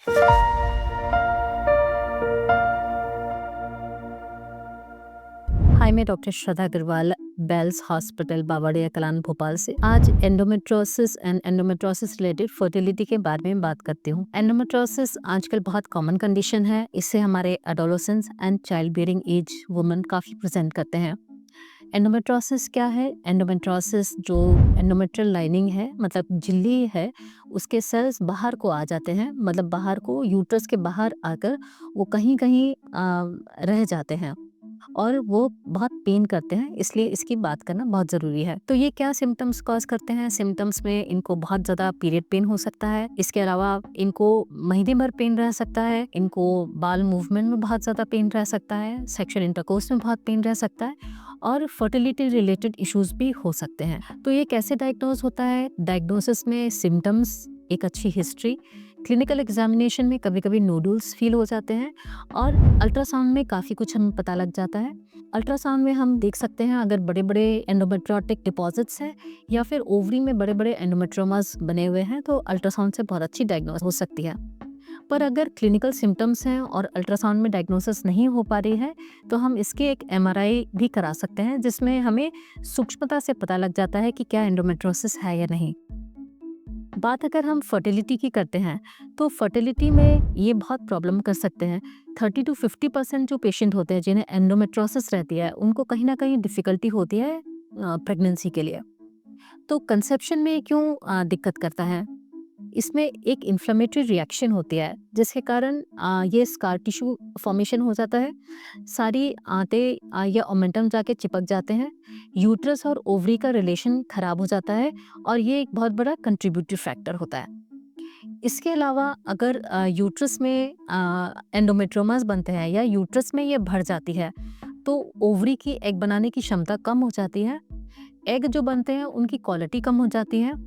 हाय, मैं डॉक्टर श्रद्धा Agarwal, bells hospital, बावड़िया कलान, भोपाल से। आज endometriosis and endometriosis related fertility के बारे में बात करती हूँ। एंडोमेट्रोसिस आजकल बहुत कॉमन कंडीशन है। इससे हमारे adolescence and child bearing age women काफ़ी प्रेजेंट करते हैं। एंडोमेट्रोसिस क्या है? एंडोमेट्रोसिस जो एंडोमेट्रियल लाइनिंग है, मतलब झिल्ली है, उसके सेल्स बाहर को आ जाते हैं, मतलब बाहर को, यूट्रस के बाहर आकर वो कहीं कहीं रह जाते हैं और वो बहुत पेन करते हैं, इसलिए इसकी बात करना बहुत ज़रूरी है। तो ये क्या सिम्टम्स कॉज करते हैं? सिम्टम्स में इनको बहुत ज़्यादा पीरियड पेन हो सकता है। इसके अलावा इनको महीने भर पेन रह सकता है। इनको बाल मूवमेंट में बहुत ज़्यादा पेन रह सकता है। सेक्सुअल इंटरकोर्स में बहुत पेन रह सकता है और फर्टिलिटी रिलेटेड इश्यूज भी हो सकते हैं। तो ये कैसे डायग्नोज होता है? डायग्नोसिस में सिम्टम्स, एक अच्छी हिस्ट्री, क्लिनिकल एग्जामिनेशन में कभी कभी नोडुल्स फील हो जाते हैं और अल्ट्रासाउंड में काफ़ी कुछ हमें पता लग जाता है। अल्ट्रासाउंड में हम देख सकते हैं अगर बड़े बड़े एंडोमेट्रियोटिक डिपॉजिट्स हैं या फिर ओवरी में बड़े बड़े एंडोमेट्रियोमास बने हुए हैं, तो अल्ट्रासाउंड से बहुत अच्छी डायग्नोस हो सकती है। पर अगर क्लिनिकल सिम्टम्स हैं और अल्ट्रासाउंड में डायग्नोसिस नहीं हो पा रही है, तो हम इसके एक एमआरआई भी करा सकते हैं, जिसमें हमें सूक्ष्मता से पता लग जाता है कि क्या एंडोमेट्रोसिस है या नहीं। बात अगर हम फर्टिलिटी की करते हैं, तो फर्टिलिटी में ये बहुत प्रॉब्लम कर सकते हैं। 30 to 50% जो पेशेंट होते हैं जिन्हें एंडोमेट्रोसिस रहती है, उनको कहीं ना कहीं डिफ़िकल्टी होती है प्रेगनेंसी के लिए। तो कंसेप्शन में क्यों दिक्कत करता है? इसमें एक इन्फ्लेमेटरी रिएक्शन होती है, जिसके कारण ये स्कार टिश्यू फॉर्मेशन हो जाता है। सारी आंतें या ओमेंटम जाके चिपक जाते हैं। यूट्रस और ओवरी का रिलेशन खराब हो जाता है और ये एक बहुत बड़ा कंट्रीब्यूटिव फैक्टर होता है। इसके अलावा अगर यूट्रस में एंडोमेट्रियोमास बनते हैं या यूट्रस में ये भर जाती है, तो ओवरी की एग बनाने की क्षमता कम हो जाती है। एग जो बनते हैं उनकी क्वालिटी कम हो जाती है।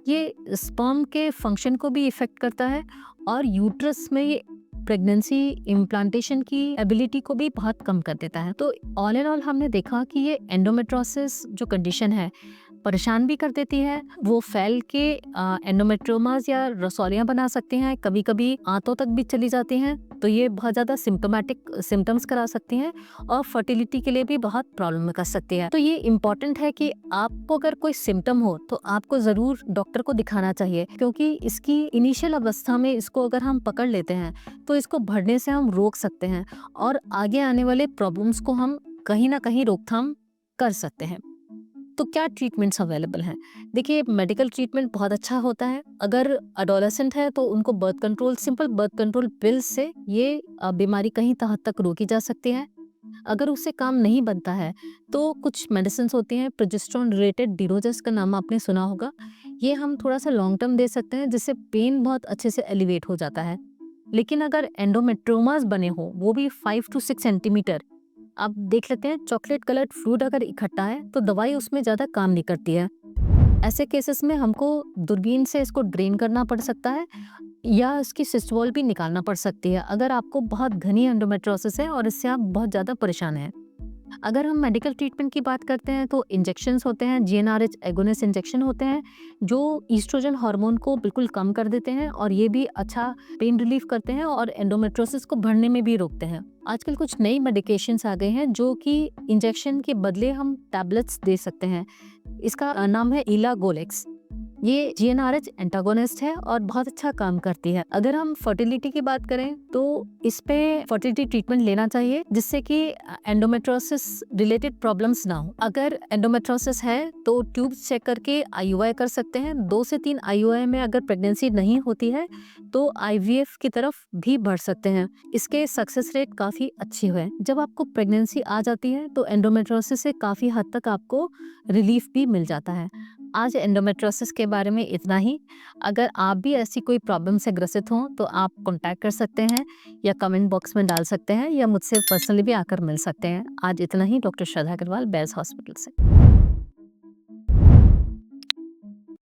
ये स्पर्म के फंक्शन को भी इफेक्ट करता है और यूट्रस में ये प्रेगनेंसी इम्प्लांटेशन की एबिलिटी को भी बहुत कम कर देता है। तो ऑल एंड ऑल हमने देखा कि ये एंडोमेट्रोसिस जो कंडीशन है परेशान भी कर देती है। वो फैल के एंडोमेट्रियोमास या रसौलियाँ बना सकती हैं, कभी कभी आंतों तक भी चली जाती हैं। तो ये बहुत ज़्यादा सिम्टोमेटिक सिम्टम्स करा सकती हैं और फर्टिलिटी के लिए भी बहुत प्रॉब्लम कर सकती है। तो ये इम्पॉर्टेंट है कि आपको अगर कोई सिम्टम हो तो आपको ज़रूर डॉक्टर को दिखाना चाहिए, क्योंकि इसकी इनिशियल अवस्था में इसको अगर हम पकड़ लेते हैं तो इसको बढ़ने से हम रोक सकते हैं और आगे आने वाले प्रॉब्लम्स को हम कहीं ना कहीं रोकथाम कर सकते हैं। तो क्या ट्रीटमेंट्स अवेलेबल हैं? देखिए, मेडिकल ट्रीटमेंट बहुत अच्छा होता है। अगर अडोलेसेंट है तो उनको birth control, simple birth control pills से ये बीमारी कहीं हद तक रोकी जा सकती है। अगर उससे काम नहीं बनता है तो कुछ मेडिसिन होती हैं, प्रोजेस्टेरोन रिलेटेड, डिरोजेस का नाम आपने सुना होगा। ये हम थोड़ा सा लॉन्ग टर्म दे सकते हैं, जिससे पेन बहुत अच्छे से एलिवेट हो जाता है। लेकिन अगर एंडोमेट्रियोमास बने हो, वो भी 5 to 6 सेंटीमीटर, आप देख लेते हैं चॉकलेट कलर्ड फ्लूइड अगर इकट्ठा है तो दवाई उसमें ज़्यादा काम नहीं करती है। ऐसे केसेस में हमको दूरबीन से इसको ड्रेन करना पड़ सकता है या इसकी सिस्ट वॉल भी निकालना पड़ सकती है, अगर आपको बहुत घनी एंडोमेट्रोसिस है और इससे आप बहुत ज़्यादा परेशान हैं। अगर हम मेडिकल ट्रीटमेंट की बात करते हैं तो इंजेक्शंस होते हैं, जीएनआरएच एगोनिस्ट इंजेक्शन होते हैं, जो ईस्ट्रोजन हार्मोन को बिल्कुल कम कर देते हैं और ये भी अच्छा पेन रिलीफ करते हैं और एंडोमेट्रोसिस को बढ़ने में भी रोकते हैं। आजकल कुछ नई मेडिकेशंस आ गए हैं जो कि इंजेक्शन के बदले हम टैबलेट्स दे सकते हैं। इसका नाम है इलागोलेक्स। ये जीएनआरएच एंटागोनिस्ट है और बहुत अच्छा काम करती है। अगर हम फर्टिलिटी की बात करें तो इस पे फर्टिलिटी ट्रीटमेंट लेना चाहिए, जिससे कि एंडोमेट्रोसिस रिलेटेड प्रॉब्लम्स ना हो। अगर एंडोमेट्रोसिस है तो ट्यूब्स चेक करके आईयूआई कर सकते हैं। 2 से 3 आईयूआई में अगर प्रेगनेंसी नहीं होती है तो आईवीएफ की तरफ भी बढ़ सकते हैं। इसके सक्सेस रेट काफ़ी अच्छी है। जब आपको प्रेगनेंसी आ जाती है तो एंडोमेट्रोसिस से काफ़ी हद तक आपको रिलीफ भी मिल जाता है। आज एंडोमेट्रोसिस के बारे में इतना ही। अगर आप भी ऐसी कोई प्रॉब्लम से ग्रसित हों तो आप कॉन्टैक्ट कर सकते हैं या कमेंट बॉक्स में डाल सकते हैं या मुझसे पर्सनली भी आकर मिल सकते हैं। आज इतना ही। डॉक्टर श्रद्धा अग्रवाल, बेल्स हॉस्पिटल से।